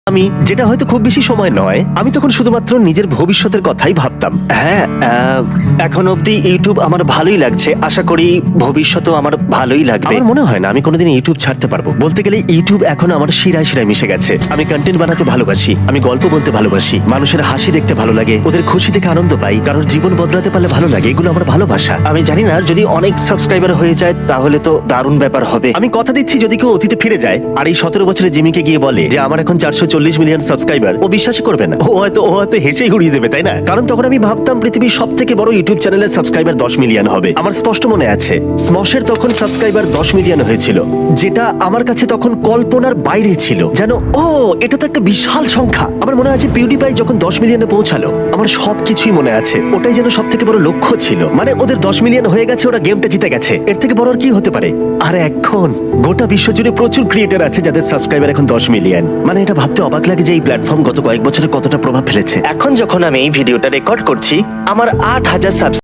আমি, যেটা হয়তো খুব বেশি সময় নয়। আমি তখন শুধুমাত্র নিজের ভবিষ্যতের কথাই ভাবতাম। হ্যাঁ, এখন অব্দি ইউটিউব আমার ভালোই লাগছে, আশা করি ভবিষ্যতেও আমার ভালোই লাগবে। আমার মনে হয় না আমি কোনোদিন ইউটিউব ছাড়তে পারবো। বলতে গেলে ইউটিউব এখন আমার শিরায় শিরায় মিশে গেছে। আমি কন্টেন্ট বানাতে ভালোবাসি, আমি গল্প বলতে ভালোবাসি, মানুষের হাসি দেখতে ভালো লাগে, ওদের খুশি থেকে আনন্দ পাই, কারোর জীবন বদলাতে পারলে ভালো লাগে, এগুলো আমার ভালোবাসা। আমি জানি না যদি অনেক সাবস্ক্রাইবার হয়ে যায় তাহলে তো দারুণ ব্যাপার হবে। আমি কথা দিচ্ছি যদি কেউ অতীতে ফিরে যায় আর এই 17 বছরের জিমিকে গিয়ে বলে যে আমার এখন 440 মিলিয়ন সাবস্ক্রাইবার, ও বিশ্বাসই করবে না। ও হয়তো হেসেই উড়িয়ে দেবে, তাই না? কারণ তখন আমি ভাবতাম পৃথিবীর সব থেকে বড় ইউটিউব চ্যানেলের সাবস্ক্রাইবার 10 মিলিয়ন হবে। আমার স্পষ্ট মনে আছে স্মশের তখন সাবস্ক্রাইবার 10 মিলিয়ন হয়েছিল, যেটা আমার কাছে তখন কল্পনার বাইরে ছিল। যেন এটা তো একটা বিশাল সংখ্যা। আমার মনে আছে পিউডিপাই যখন 10 মিলিয়নে পৌঁছালো, আমার সবকিছুই মনে আছে। ওটাই যেন সব থেকে বড় লক্ষ্য ছিল। মানে ওদের 10 মিলিয়ন হয়ে গেছে, ওরা গেমটা জিতে গেছে, এর থেকে বড় আর কি হতে পারে? আর এখন গোটা বিশ্ব জুড়ে প্রচুর ক্রিয়েটর আছে যাদের সাবস্ক্রাইবার এখন 10 মিলিয়ন। মানে এটা ভাবতে অবাক লাগে যে এই প্ল্যাটফর্ম গত কয়েক বছরে কতটা প্রভাব ফেলেছে। এখন যখন আমি এই ভিডিওটা রেকর্ড করছি, আমার 8,000